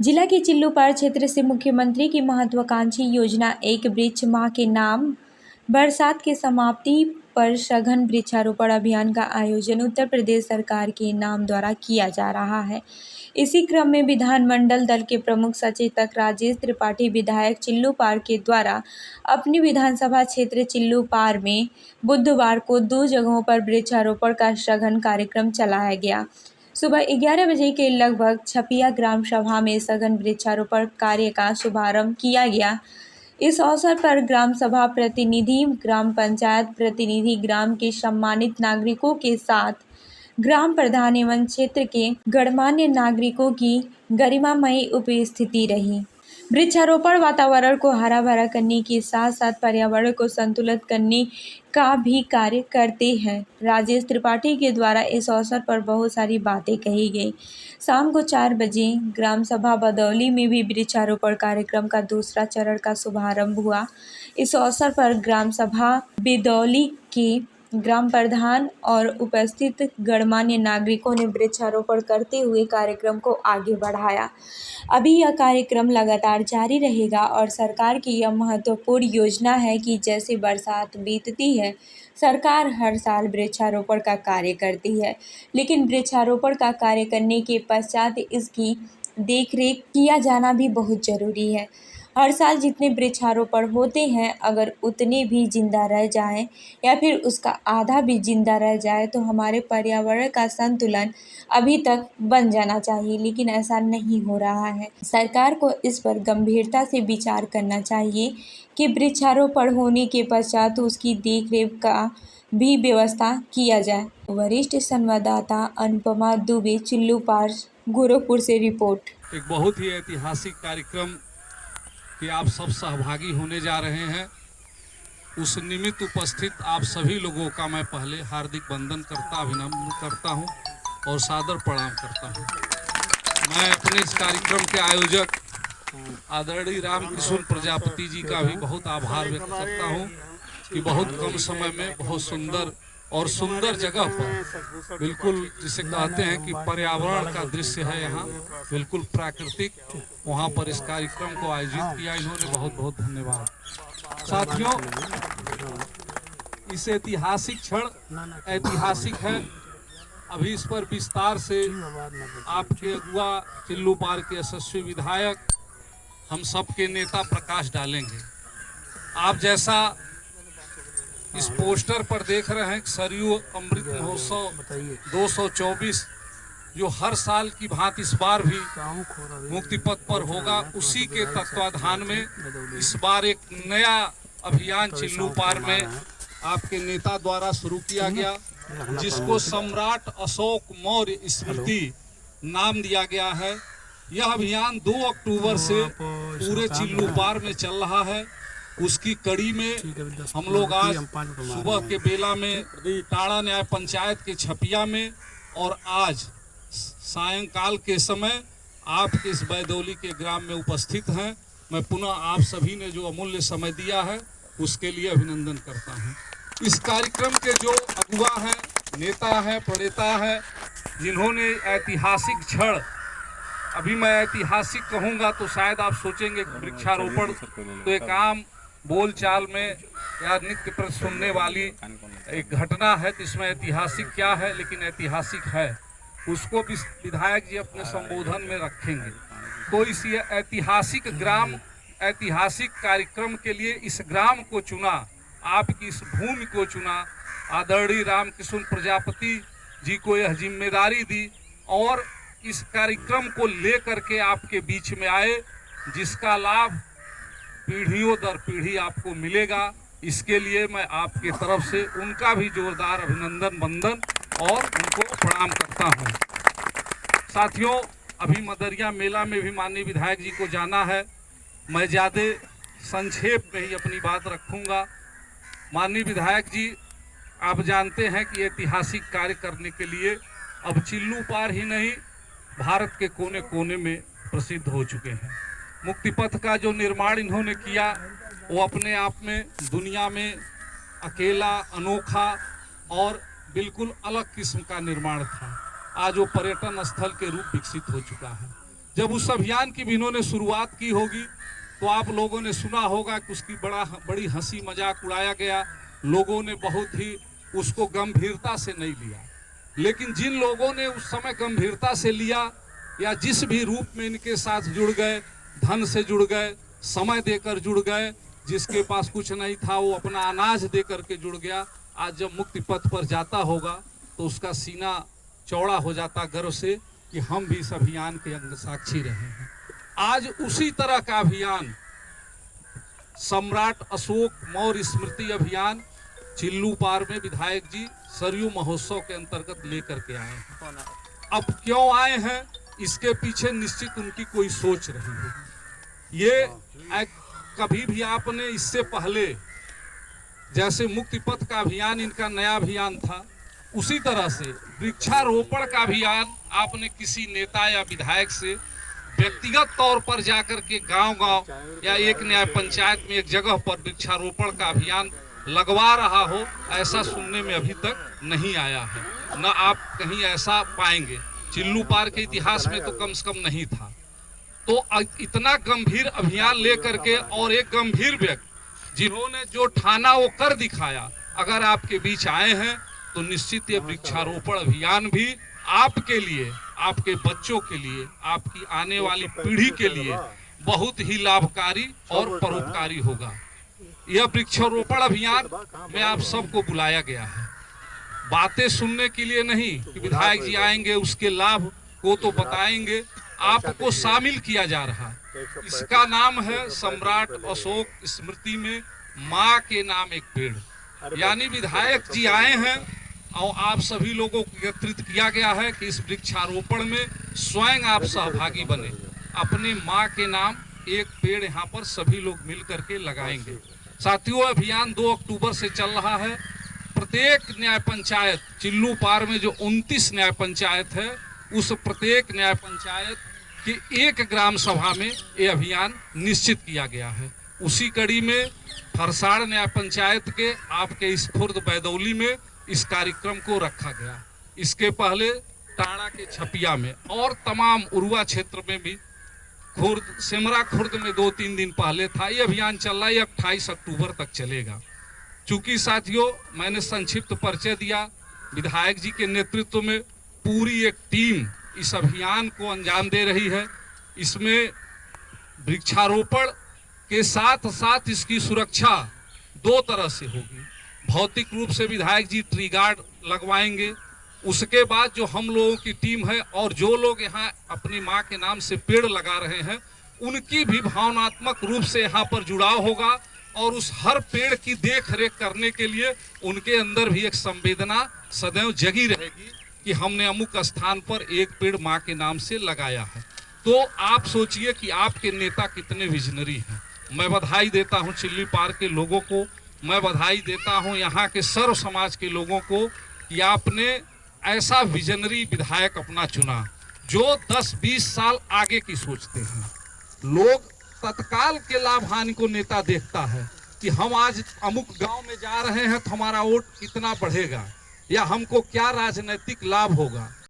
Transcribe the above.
जिला के चिल्लूपार क्षेत्र से मुख्यमंत्री की महत्वाकांक्षी योजना एक वृक्ष माह के नाम बरसात की समाप्ति पर सघन वृक्षारोपण अभियान का आयोजन उत्तर प्रदेश सरकार के नाम द्वारा किया जा रहा है। इसी क्रम में विधानमंडल दल के प्रमुख सचेतक राजेश त्रिपाठी विधायक चिल्लूपार के द्वारा अपनी विधानसभा क्षेत्र चिल्लूपार में बुधवार को 2 जगहों पर वृक्षारोपण का सघन कार्यक्रम चलाया गया। सुबह 11 बजे के लगभग छपिया ग्राम सभा में सघन वृक्षारोपण कार्य का शुभारंभ किया गया। इस अवसर पर ग्राम सभा प्रतिनिधि, ग्राम पंचायत प्रतिनिधि, ग्राम के सम्मानित नागरिकों के साथ ग्राम प्रधान एवं क्षेत्र के गणमान्य नागरिकों की गरिमामयी उपस्थिति रही। वृक्षारोपण वातावरण को हरा भरा करने के साथ साथ पर्यावरण को संतुलित करने का भी कार्य करते हैं। राजेश त्रिपाठी के द्वारा इस अवसर पर बहुत सारी बातें कही गई। शाम को 4 बजे ग्राम सभा बदौली में भी वृक्षारोपण कार्यक्रम का दूसरा चरण का शुभारंभ हुआ। इस अवसर पर ग्राम सभा बदौली के ग्राम प्रधान और उपस्थित गणमान्य नागरिकों ने वृक्षारोपण करते हुए कार्यक्रम को आगे बढ़ाया। अभी यह कार्यक्रम लगातार जारी रहेगा और सरकार की यह महत्वपूर्ण योजना है कि जैसे बरसात बीतती है, सरकार हर साल वृक्षारोपण का कार्य करती है, लेकिन वृक्षारोपण का कार्य करने के पश्चात इसकी देखरेख किया जाना भी बहुत ज़रूरी है। हर साल जितने वृक्षारोपण होते हैं, अगर उतने भी जिंदा रह जाएं या फिर उसका आधा भी जिंदा रह जाए तो हमारे पर्यावरण का संतुलन अभी तक बन जाना चाहिए, लेकिन ऐसा नहीं हो रहा है। सरकार को इस पर गंभीरता से विचार करना चाहिए कि वृक्षारोपण होने के पश्चात उसकी देखरेख का भी व्यवस्था किया जाए। वरिष्ठ संवाददाता अनुपमा दुबे, चिल्लूपार, गोरखपुर से रिपोर्ट। एक बहुत ही ऐतिहासिक कार्यक्रम कि आप सब सहभागी होने जा रहे हैं, उस निमित्त उपस्थित आप सभी लोगों का मैं पहले हार्दिक वंदन करता, अभिनंदन करता हूं और सादर प्रणाम करता हूं। मैं अपने इस कार्यक्रम के आयोजक आदरणीय रामकिशोर प्रजापति जी का भी बहुत आभार व्यक्त करता हूं कि बहुत कम समय में बहुत सुंदर जगह पर, बिल्कुल जिसे कहते हैं कि पर्यावरण का दृश्य है, यहाँ बिल्कुल प्राकृतिक, वहाँ पर इस कार्यक्रम को आयोजित किया। इन्होंने बहुत बहुत धन्यवाद। साथियों, इस ऐतिहासिक क्षण ऐतिहासिक है। अभी इस पर विस्तार से आपके अगुआ चिल्लूपार के यशस्वी विधायक, हम सबके नेता प्रकाश डालेंगे। आप जैसा इस पोस्टर पर देख रहे हैं, सरयू अमृत महोत्सव 224 जो हर साल की भांति इस बार भी मुक्ति पथ पर होगा, उसी के तत्वाधान में इस बार एक नया अभियान चिल्लूपार में आपके नेता द्वारा शुरू किया गया, जिसको सम्राट अशोक मौर्य स्मृति नाम दिया गया है। यह अभियान 2 अक्टूबर से पूरे चिल्लूपार में चल रहा है। उसकी कड़ी में हम लोग आज सुबह के बेला में टाड़ा न्याय पंचायत के छपिया में और आज सायंकाल के समय आपके इस बैदौली के ग्राम में उपस्थित हैं। मैं पुनः आप सभी ने जो अमूल्य समय दिया है उसके लिए अभिनंदन करता हूं। इस कार्यक्रम के जो अगुआ हैं, नेता हैं, प्रणेता हैं, जिन्होंने ऐतिहासिक क्षण, अभी मैं ऐतिहासिक कहूँगा तो शायद आप सोचेंगे वृक्षारोपण तो एक आम बोलचाल में या नित्य प्रति सुनने वाली एक घटना है, तो इसमें ऐतिहासिक क्या है, लेकिन ऐतिहासिक है, उसको भी विधायक जी अपने संबोधन में रखेंगे। तो इस ऐतिहासिक ग्राम, ऐतिहासिक कार्यक्रम के लिए इस ग्राम को चुना, आपकी इस भूमि को चुना, आदरणीय रामकिशोर प्रजापति जी को यह जिम्मेदारी दी और इस कार्यक्रम को लेकर के आपके बीच में आए, जिसका लाभ पीढ़ियों दर पीढ़ी आपको मिलेगा। इसके लिए मैं आपके तरफ से उनका भी जोरदार अभिनंदन, वंदन और उनको प्रणाम करता हूं। साथियों, अभी मदरिया मेला में भी माननीय विधायक जी को जाना है। मैं ज़्यादा संक्षेप में ही अपनी बात रखूंगा। माननीय विधायक जी, आप जानते हैं कि ऐतिहासिक कार्य करने के लिए अब चिल्लूपार ही नहीं, भारत के कोने कोने में प्रसिद्ध हो चुके हैं। मुक्ति पथ का जो निर्माण इन्होंने किया वो अपने आप में दुनिया में अकेला, अनोखा और बिल्कुल अलग किस्म का निर्माण था। आज वो पर्यटन स्थल के रूप विकसित हो चुका है। जब उस अभियान की भी इन्होंने शुरुआत की होगी तो आप लोगों ने सुना होगा कि उसकी बड़ी हंसी मजाक उड़ाया गया, लोगों ने बहुत ही उसको गंभीरता से नहीं लिया। लेकिन जिन लोगों ने उस समय गंभीरता से लिया या जिस भी रूप में इनके साथ जुड़ गए, धन से जुड़ गए, समय देकर जुड़ गए, जिसके पास कुछ नहीं था वो अपना अनाज देकर के जुड़ गया, आज जब मुक्ति पथ पर जाता होगा तो उसका सीना चौड़ा हो जाता गर्व से कि हम भी इस अभियान के अंग साक्षी रहे हैं। आज उसी तरह का अभियान सम्राट अशोक मौर्य स्मृति अभियान चिल्लू पार में विधायक जी सरयू महोत्सव के अंतर्गत लेकर के आए हैं। अब क्यों आए हैं, इसके पीछे निश्चित उनकी कोई सोच रही है। ये कभी भी आपने इससे पहले जैसे मुक्ति पथ का अभियान इनका नया अभियान था, उसी तरह से वृक्षारोपण का अभियान आपने किसी नेता या विधायक से व्यक्तिगत तौर पर जाकर के गांव-गांव या एक न्याय पंचायत में एक जगह पर वृक्षारोपण का अभियान लगवा रहा हो, ऐसा सुनने में अभी तक नहीं आया है। न आप कहीं ऐसा पाएंगे, चिल्लू पार के इतिहास में तो कम से कम नहीं था। तो इतना गंभीर अभियान लेकर के और एक गंभीर व्यक्ति जिन्होंने जो ठाना वो कर दिखाया, अगर आपके बीच आए हैं तो निश्चित ये वृक्षारोपण अभियान भी आपके लिए, आपके बच्चों के लिए, आपकी आने वाली पीढ़ी के लिए बहुत ही लाभकारी और परोपकारी होगा। यह वृक्षारोपण अभियान में आप सबको बुलाया गया है, बातें सुनने के लिए नहीं कि विधायक जी आएंगे उसके लाभ को तो बताएंगे, आपको शामिल किया जा रहा है। इसका नाम है सम्राट अशोक स्मृति में माँ के नाम एक पेड़। यानी विधायक जी आए हैं और आप सभी लोगों को एकत्रित किया गया है कि इस वृक्षारोपण में स्वयं आप सहभागी बने, अपने माँ के नाम एक पेड़ यहाँ पर सभी लोग मिल करके लगाएंगे। साथियों, अभियान 2 अक्टूबर से चल रहा है। प्रत्येक न्याय पंचायत चिल्लू पार में जो 29 न्याय पंचायत है, उस प्रत्येक न्याय पंचायत की एक ग्राम सभा में ये अभियान निश्चित किया गया है। उसी कड़ी में फरसाड़ न्याय पंचायत के आपके स्फूर्त बैदौली में इस कार्यक्रम को रखा गया। इसके पहले टाड़ा के छपिया में और तमाम उरुआ क्षेत्र में भी, खुर्द सिमरा खुर्द में 2-3 दिन पहले था। ये अभियान चल रहा है, 28 अक्टूबर तक चलेगा। चूंकि साथियों मैंने संक्षिप्त परिचय दिया, विधायक जी के नेतृत्व में पूरी एक टीम इस अभियान को अंजाम दे रही है। इसमें वृक्षारोपण के साथ साथ इसकी सुरक्षा 2 तरह से होगी। भौतिक रूप से विधायक जी ट्री गार्ड लगवाएंगे, उसके बाद जो हम लोगों की टीम है और जो लोग यहाँ अपनी माँ के नाम से पेड़ लगा रहे हैं, उनकी भी भावनात्मक रूप से यहाँ पर जुड़ाव होगा और उस हर पेड़ की देख रेख करने के लिए उनके अंदर भी एक संवेदना सदैव जगी रहेगी कि हमने अमुक स्थान पर एक पेड़ माँ के नाम से लगाया है। तो आप सोचिए कि आपके नेता कितने विजनरी हैं। मैं बधाई देता हूँ चिल्ली पार के लोगों को, मैं बधाई देता हूँ यहाँ के सर्व समाज के लोगों को कि आपने ऐसा विजनरी विधायक अपना चुना जो 10-20 साल आगे की सोचते हैं। लोग तत्काल के लाभ हानि को नेता देखता है कि हम आज अमुक गांव में जा रहे हैं तो हमारा वोट कितना बढ़ेगा या हमको क्या राजनीतिक लाभ होगा।